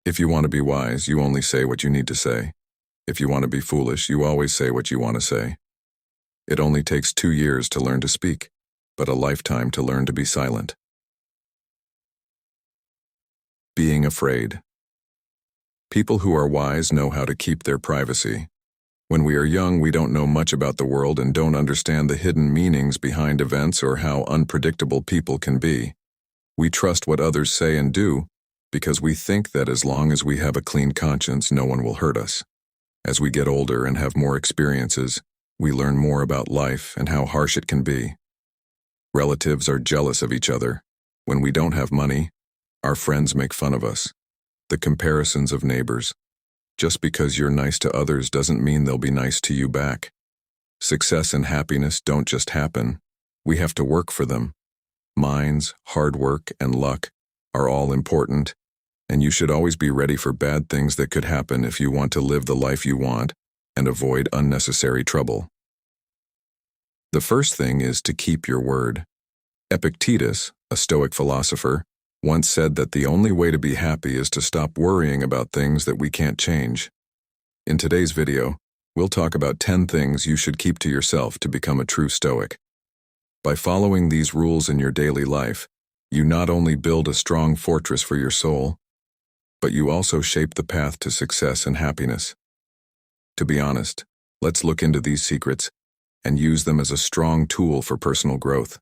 If you want to be wise, you only say what you need to say. If you want to be foolish, you always say what you want to say. It only takes 2 years to learn to speak, but a lifetime to learn to be silent. Being afraid. People who are wise know how to keep their privacy. When we are young, we don't know much about the world and don't understand the hidden meanings behind events or how unpredictable people can be. We trust what others say and do because we think that as long as we have a clean conscience, no one will hurt us. As we get older and have more experiences, we learn more about life and how harsh it can be. Relatives are jealous of each other. When we don't have money, our friends make fun of us. The comparisons of neighbors. Just because you're nice to others doesn't mean they'll be nice to you back. Success and happiness don't just happen. We have to work for them. Minds, hard work, and luck are all important, and you should always be ready for bad things that could happen if you want to live the life you want and avoid unnecessary trouble. The first thing is to keep your word. Epictetus, a Stoic philosopher, once said that the only way to be happy is to stop worrying about things that we can't change. In today's video, we'll talk about 10 things you should keep to yourself to become a true Stoic. By following these rules in your daily life, you not only build a strong fortress for your soul, but you also shape the path to success and happiness. To be honest, let's look into these secrets and use them as a strong tool for personal growth.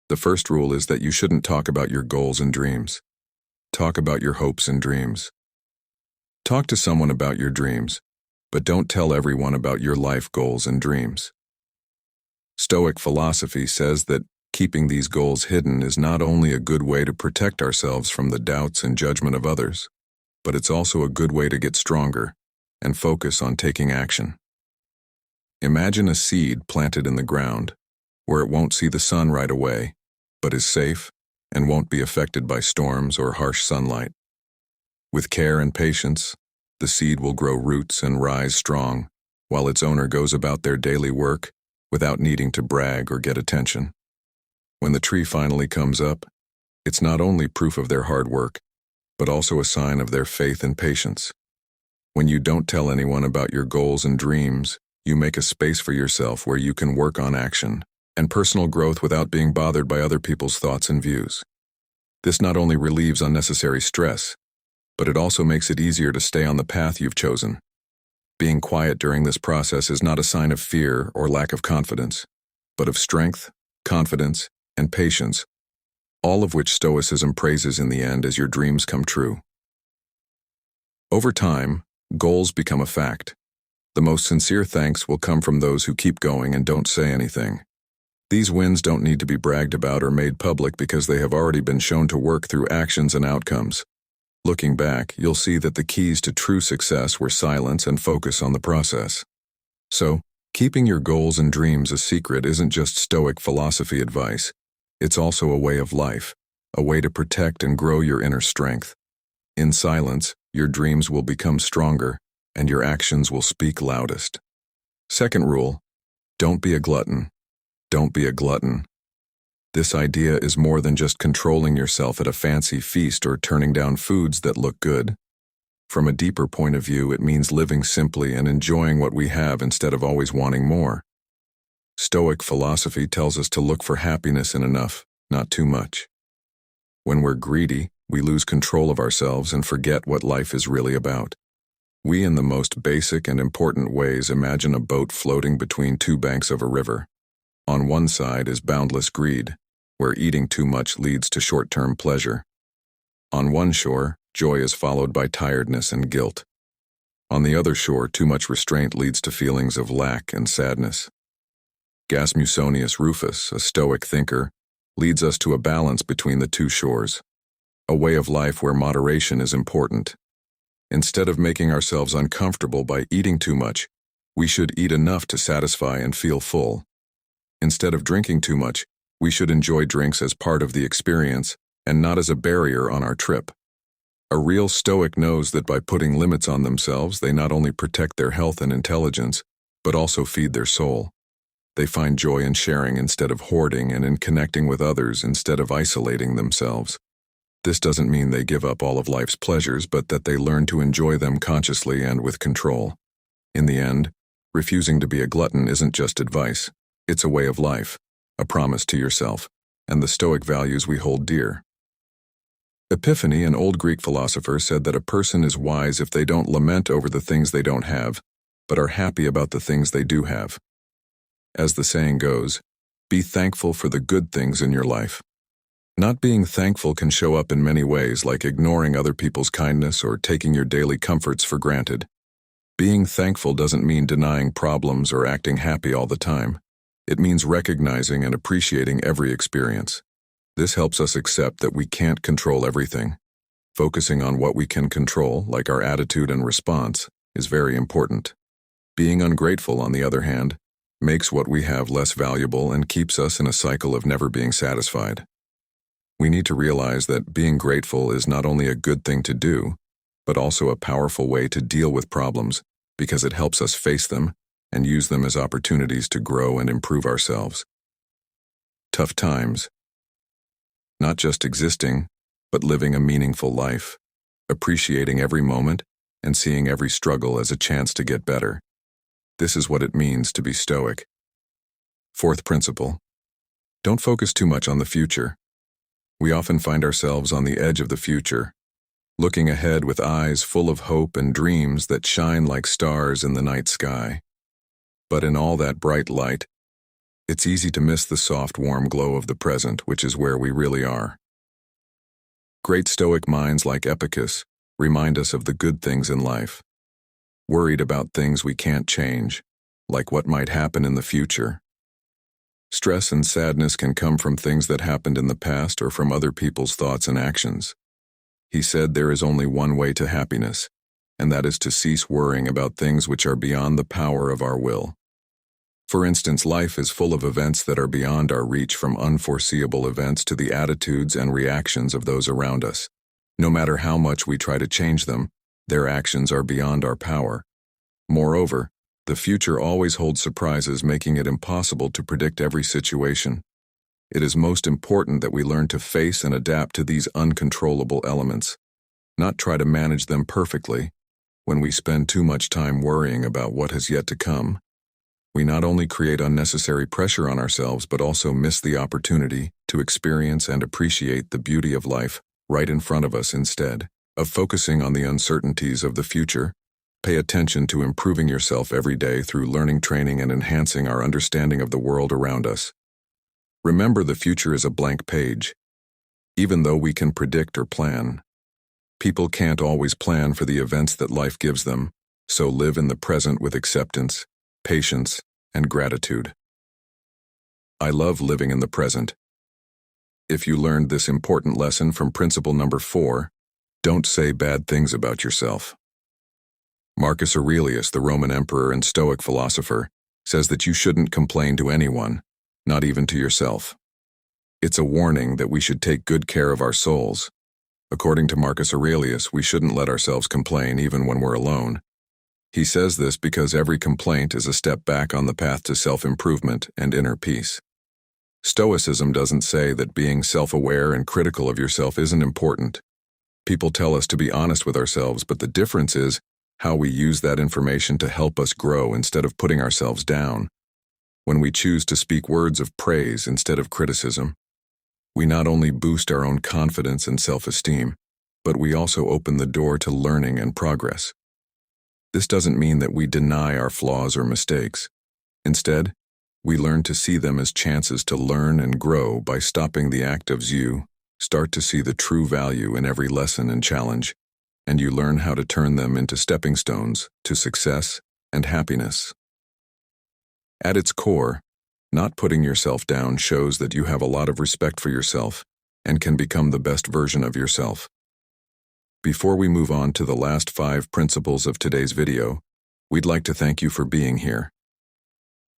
The first rule is that you shouldn't talk about your goals and dreams. Talk about your hopes and dreams. Talk to someone about your dreams, but don't tell everyone about your life goals and dreams. Stoic philosophy says that keeping these goals hidden is not only a good way to protect ourselves from the doubts and judgment of others, but it's also a good way to get stronger and focus on taking action. Imagine a seed planted in the ground, where it won't see the sun right away, but is safe and won't be affected by storms or harsh sunlight. With care and patience, the seed will grow roots and rise strong, while its owner goes about their daily work without needing to brag or get attention. When the tree finally comes up, it's not only proof of their hard work, but also a sign of their faith and patience. When you don't tell anyone about your goals and dreams, you make a space for yourself where you can work on action and personal growth without being bothered by other people's thoughts and views. This not only relieves unnecessary stress, but it also makes it easier to stay on the path you've chosen. Being quiet during this process is not a sign of fear or lack of confidence, but of strength, confidence, and patience, all of which Stoicism praises in the end as your dreams come true. Over time, goals become a fact. The most sincere thanks will come from those who keep going and don't say anything. These wins don't need to be bragged about or made public because they have already been shown to work through actions and outcomes. Looking back, you'll see that the keys to true success were silence and focus on the process. So, keeping your goals and dreams a secret isn't just Stoic philosophy advice. It's also a way of life, a way to protect and grow your inner strength. In silence, your dreams will become stronger, and your actions will speak loudest. Second rule, don't be a glutton. Don't be a glutton. This idea is more than just controlling yourself at a fancy feast or turning down foods that look good. From a deeper point of view, it means living simply and enjoying what we have instead of always wanting more. Stoic philosophy tells us to look for happiness in enough, not too much. When we're greedy, we lose control of ourselves and forget what life is really about. We, in the most basic and important ways, imagine a boat floating between two banks of a river. On one side is boundless greed, where eating too much leads to short-term pleasure. On one shore, joy is followed by tiredness and guilt. On the other shore, too much restraint leads to feelings of lack and sadness. Musonius Rufus, a Stoic thinker, leads us to a balance between the two shores, a way of life where moderation is important. Instead of making ourselves uncomfortable by eating too much, we should eat enough to satisfy and feel full. Instead of drinking too much, we should enjoy drinks as part of the experience and not as a barrier on our trip. A real Stoic knows that by putting limits on themselves, they not only protect their health and intelligence, but also feed their soul. They find joy in sharing instead of hoarding and in connecting with others instead of isolating themselves. This doesn't mean they give up all of life's pleasures, but that they learn to enjoy them consciously and with control. In the end, refusing to be a glutton isn't just advice. It's a way of life, a promise to yourself, and the Stoic values we hold dear. Epiphany, an old Greek philosopher, said that a person is wise if they don't lament over the things they don't have, but are happy about the things they do have. As the saying goes, be thankful for the good things in your life. Not being thankful can show up in many ways, like ignoring other people's kindness or taking your daily comforts for granted. Being thankful doesn't mean denying problems or acting happy all the time. It means recognizing and appreciating every experience. This helps us accept that we can't control everything. Focusing on what we can control, like our attitude and response, is very important. Being ungrateful, on the other hand, makes what we have less valuable and keeps us in a cycle of never being satisfied. We need to realize that being grateful is not only a good thing to do, but also a powerful way to deal with problems because it helps us face them and use them as opportunities to grow and improve ourselves. Tough times. Not just existing, but living a meaningful life, appreciating every moment and seeing every struggle as a chance to get better. This is what it means to be Stoic. Fourth principle. Don't focus too much on the future. We often find ourselves on the edge of the future, looking ahead with eyes full of hope and dreams that shine like stars in the night sky. But in all that bright light, it's easy to miss the soft, warm glow of the present, which is where we really are. Great Stoic minds like Epicus remind us of the good things in life. Worried about things we can't change, like what might happen in the future. Stress and sadness can come from things that happened in the past or from other people's thoughts and actions. He said there is only one way to happiness, and that is to cease worrying about things which are beyond the power of our will. For instance, life is full of events that are beyond our reach, from unforeseeable events to the attitudes and reactions of those around us. No matter how much we try to change them, their actions are beyond our power. Moreover, the future always holds surprises, making it impossible to predict every situation. It is most important that we learn to face and adapt to these uncontrollable elements, not try to manage them perfectly. When we spend too much time worrying about what has yet to come, we not only create unnecessary pressure on ourselves but also miss the opportunity to experience and appreciate the beauty of life right in front of us. Instead of focusing on the uncertainties of the future, pay attention to improving yourself every day through learning, training, and enhancing our understanding of the world around us. Remember, the future is a blank page. Even though we can predict or plan, people can't always plan for the events that life gives them, so live in the present with acceptance, patience, and gratitude. I love living in the present. If you learned this important lesson from principle number 4, don't say bad things about yourself. Marcus Aurelius, the Roman emperor and Stoic philosopher, says that you shouldn't complain to anyone, not even to yourself. It's a warning that we should take good care of our souls. According to Marcus Aurelius, we shouldn't let ourselves complain even when we're alone. He says this because every complaint is a step back on the path to self-improvement and inner peace. Stoicism doesn't say that being self-aware and critical of yourself isn't important. People tell us to be honest with ourselves, but the difference is how we use that information to help us grow instead of putting ourselves down. When we choose to speak words of praise instead of criticism, we not only boost our own confidence and self-esteem, but we also open the door to learning and progress. This doesn't mean that we deny our flaws or mistakes. Instead, we learn to see them as chances to learn and grow. By stopping the act of you start to see the true value in every lesson and challenge, and you learn how to turn them into stepping stones to success and happiness. At its core, not putting yourself down shows that you have a lot of respect for yourself and can become the best version of yourself. Before we move on to the last 5 principles of today's video, we'd like to thank you for being here.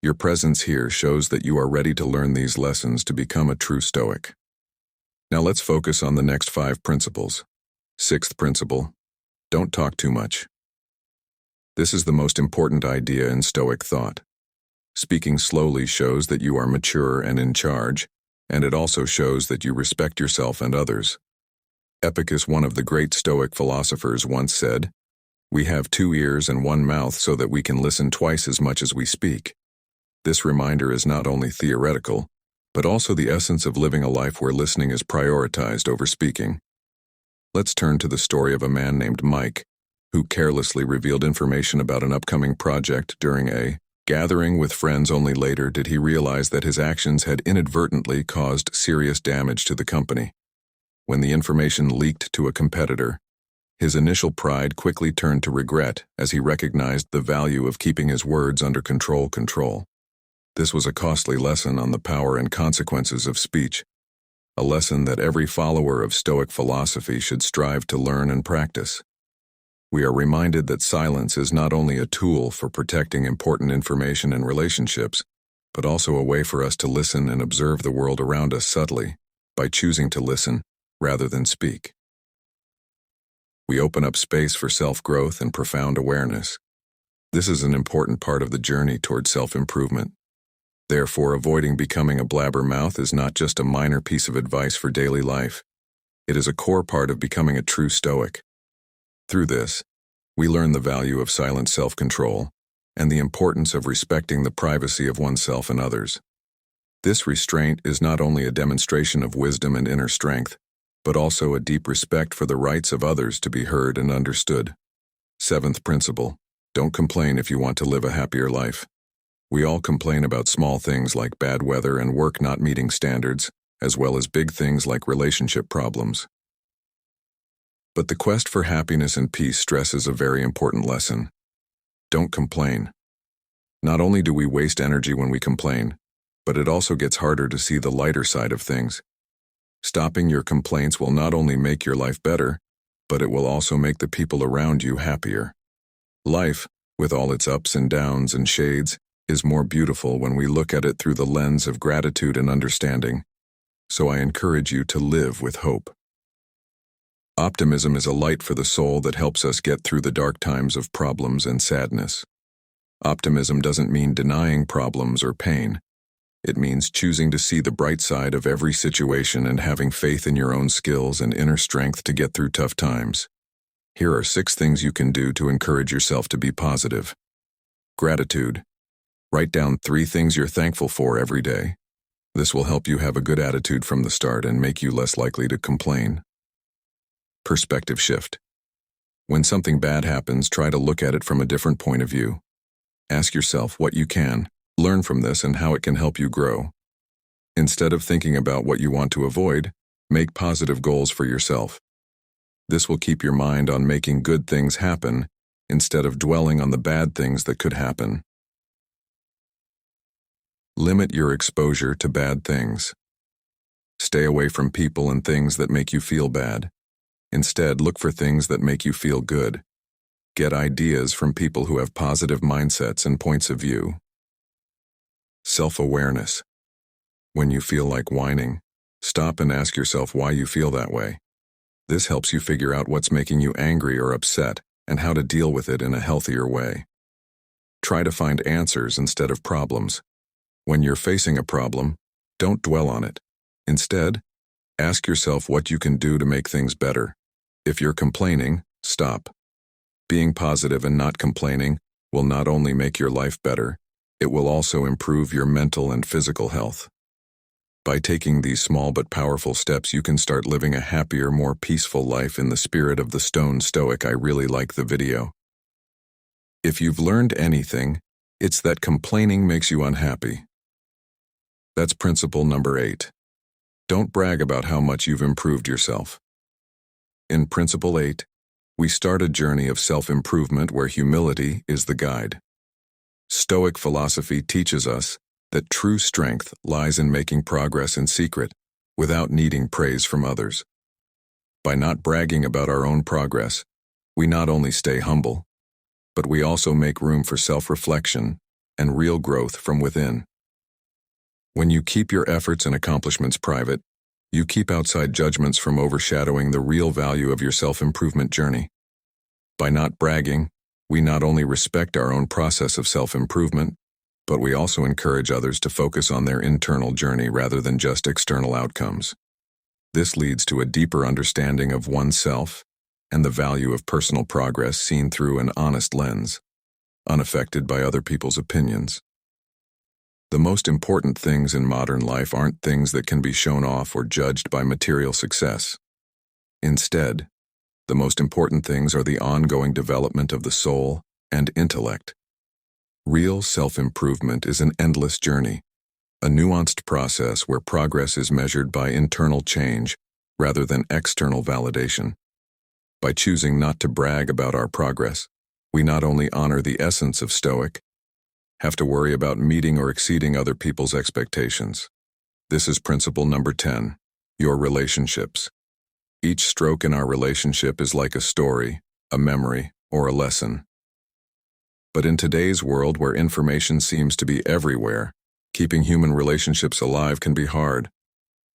Your presence here shows that you are ready to learn these lessons to become a true Stoic. Now let's focus on the next 5 principles. 6th principle, don't talk too much. This is the most important idea in Stoic thought. Speaking slowly shows that you are mature and in charge, and it also shows that you respect yourself and others. Epicus, one of the great Stoic philosophers, once said, "We have 2 ears and 1 mouth so that we can listen twice as much as we speak." This reminder is not only theoretical, but also the essence of living a life where listening is prioritized over speaking. Let's turn to the story of a man named Mike, who carelessly revealed information about an upcoming project during a gathering with friends. Only later did he realize that his actions had inadvertently caused serious damage to the company. When the information leaked to a competitor, his initial pride quickly turned to regret as he recognized the value of keeping his words under control. This was a costly lesson on the power and consequences of speech, a lesson that every follower of Stoic philosophy should strive to learn and practice. We are reminded that silence is not only a tool for protecting important information and relationships, but also a way for us to listen and observe the world around us subtly, by choosing to listen rather than speak. We open up space for self-growth and profound awareness. This is an important part of the journey toward self-improvement. Therefore, avoiding becoming a blabbermouth is not just a minor piece of advice for daily life. It is a core part of becoming a true Stoic. Through this, we learn the value of silent self-control and the importance of respecting the privacy of oneself and others. This restraint is not only a demonstration of wisdom and inner strength, but also a deep respect for the rights of others to be heard and understood. 7th principle: don't complain if you want to live a happier life. We all complain about small things like bad weather and work not meeting standards, as well as big things like relationship problems. But the quest for happiness and peace stresses a very important lesson. Don't complain. Not only do we waste energy when we complain, but it also gets harder to see the lighter side of things. Stopping your complaints will not only make your life better, but it will also make the people around you happier. Life, with all its ups and downs and shades, is more beautiful when we look at it through the lens of gratitude and understanding. So I encourage you to live with hope. Optimism is a light for the soul that helps us get through the dark times of problems and sadness. Optimism doesn't mean denying problems or pain. It means choosing to see the bright side of every situation and having faith in your own skills and inner strength to get through tough times. Here are 6 things you can do to encourage yourself to be positive. Gratitude. Write down 3 things you're thankful for every day. This will help you have a good attitude from the start and make you less likely to complain. Perspective shift. When something bad happens, try to look at it from a different point of view. Ask yourself what you can learn from this and how it can help you grow. Instead of thinking about what you want to avoid, make positive goals for yourself. This will keep your mind on making good things happen instead of dwelling on the bad things that could happen. Limit your exposure to bad things. Stay away from people and things that make you feel bad. Instead, look for things that make you feel good. Get ideas from people who have positive mindsets and points of view. Self-awareness. When you feel like whining, stop and ask yourself why you feel that way. This helps you figure out what's making you angry or upset and how to deal with it in a healthier way. Try to find answers instead of problems. When you're facing a problem, don't dwell on it. Instead, ask yourself what you can do to make things better. If you're complaining, stop. Being positive and not complaining will not only make your life better, it will also improve your mental and physical health. By taking these small but powerful steps, you can start living a happier, more peaceful life in the spirit of the Stone Stoic. I really like the video. If you've learned anything, it's that complaining makes you unhappy. That's principle number 8. Don't brag about how much you've improved yourself. In principle 8, we start a journey of self-improvement where humility is the guide. Stoic philosophy teaches us that true strength lies in making progress in secret, without needing praise from others. By not bragging about our own progress, we not only stay humble, but we also make room for self-reflection and real growth from within. When you keep your efforts and accomplishments private, you keep outside judgments from overshadowing the real value of your self-improvement journey. By not bragging, we not only respect our own process of self-improvement, but we also encourage others to focus on their internal journey rather than just external outcomes. This leads to a deeper understanding of oneself and the value of personal progress seen through an honest lens, unaffected by other people's opinions. The most important things in modern life aren't things that can be shown off or judged by material success. Instead, the most important things are the ongoing development of the soul and intellect. Real self-improvement is an endless journey, a nuanced process where progress is measured by internal change rather than external validation. By choosing not to brag about our progress, we not only honor the essence of Stoic, have to worry about meeting or exceeding other people's expectations. This is principle number 10, your relationships. Each stroke in our relationship is like a story, a memory, or a lesson. But in today's world where information seems to be everywhere, keeping human relationships alive can be hard.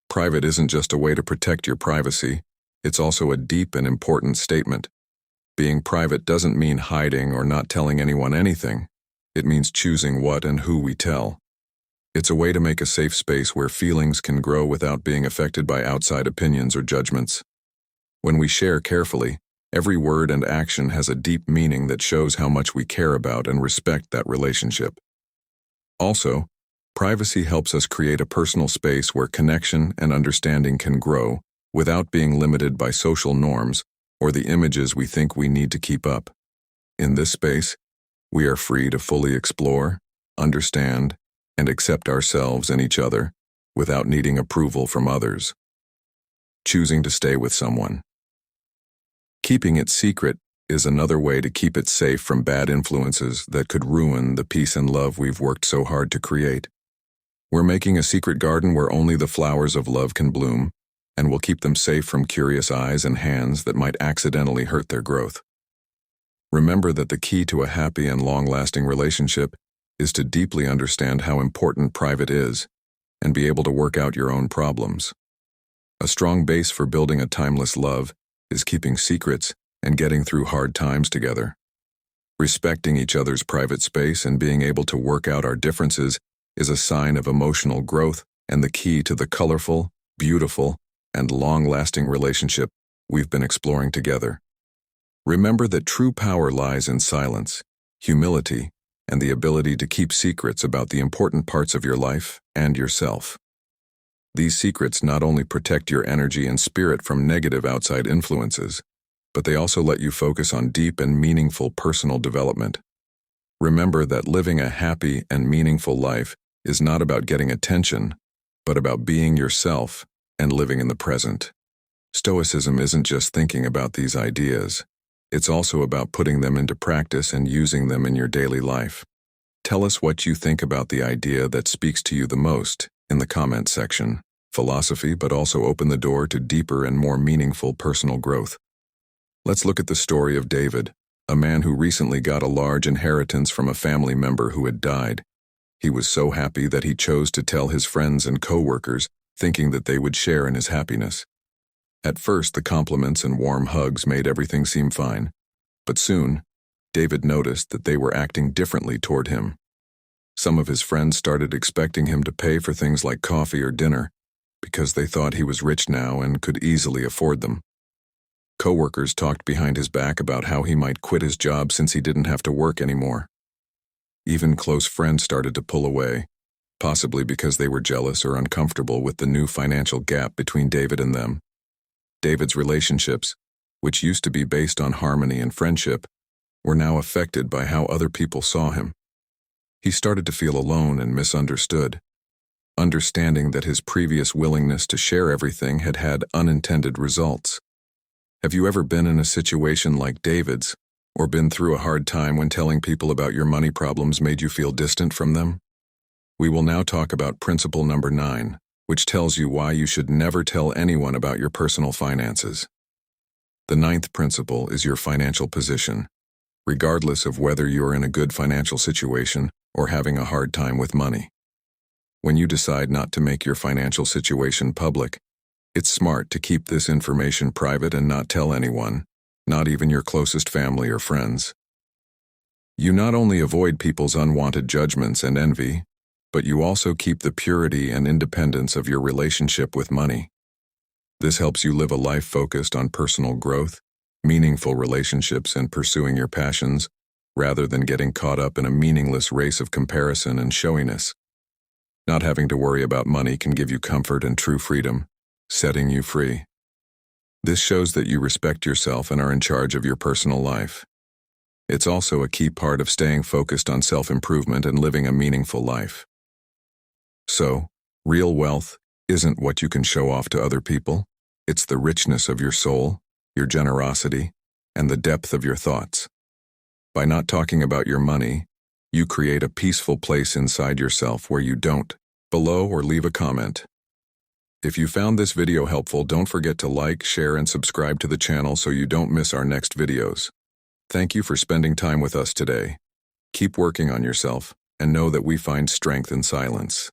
Private isn't just a way to protect your privacy, it's also a deep and important statement. Being private doesn't mean hiding or not telling anyone anything. It means choosing what and who we tell. It's a way to make a safe space where feelings can grow without being affected by outside opinions or judgments. When we share carefully, every word and action has a deep meaning that shows how much we care about and respect that relationship. Also, privacy helps us create a personal space where connection and understanding can grow without being limited by social norms or the images we think we need to keep up. In this space, we are free to fully explore, understand, and accept ourselves and each other without needing approval from others. Choosing to stay with someone. Keeping it secret is another way to keep it safe from bad influences that could ruin the peace and love we've worked so hard to create. We're making a secret garden where only the flowers of love can bloom, and we'll keep them safe from curious eyes and hands that might accidentally hurt their growth. Remember that the key to a happy and long-lasting relationship is to deeply understand how important private is and be able to work out your own problems. A strong base for building a timeless love is keeping secrets and getting through hard times together. Respecting each other's private space and being able to work out our differences is a sign of emotional growth and the key to the colorful, beautiful, and long-lasting relationship we've been exploring together. Remember that true power lies in silence, humility, and the ability to keep secrets about the important parts of your life and yourself. These secrets not only protect your energy and spirit from negative outside influences, but they also let you focus on deep and meaningful personal development. Remember that living a happy and meaningful life is not about getting attention, but about being yourself and living in the present. Stoicism isn't just thinking about these ideas. It's also about putting them into practice and using them in your daily life. Tell us what you think about the idea that speaks to you the most in the comments section. Philosophy, but also open the door to deeper and more meaningful personal growth. Let's look at the story of David, a man who recently got a large inheritance from a family member who had died. He was so happy that he chose to tell his friends and co-workers, thinking that they would share in his happiness. At first, the compliments and warm hugs made everything seem fine, but soon, David noticed that they were acting differently toward him. Some of his friends started expecting him to pay for things like coffee or dinner because they thought he was rich now and could easily afford them. Co-workers talked behind his back about how he might quit his job since he didn't have to work anymore. Even close friends started to pull away, possibly because they were jealous or uncomfortable with the new financial gap between David and them. David's relationships, which used to be based on harmony and friendship, were now affected by how other people saw him. He started to feel alone and misunderstood, understanding that his previous willingness to share everything had had unintended results. Have you ever been in a situation like David's, or been through a hard time when telling people about your money problems made you feel distant from them? We will now talk about principle number 9, which tells you why you should never tell anyone about your personal finances. The 9th principle is your financial position, regardless of whether you're in a good financial situation or having a hard time with money. When you decide not to make your financial situation public, it's smart to keep this information private and not tell anyone, not even your closest family or friends. You not only avoid people's unwanted judgments and envy, but you also keep the purity and independence of your relationship with money. This helps you live a life focused on personal growth, meaningful relationships, and pursuing your passions, rather than getting caught up in a meaningless race of comparison and showiness. Not having to worry about money can give you comfort and true freedom, setting you free. This shows that you respect yourself and are in charge of your personal life. It's also a key part of staying focused on self-improvement and living a meaningful life. So, real wealth isn't what you can show off to other people. It's the richness of your soul, your generosity, and the depth of your thoughts. By not talking about your money, you create a peaceful place inside yourself where you don't. Below or leave a comment. If you found this video helpful, don't forget to like, share, and subscribe to the channel so you don't miss our next videos. Thank you for spending time with us today. Keep working on yourself, and know that we find strength in silence.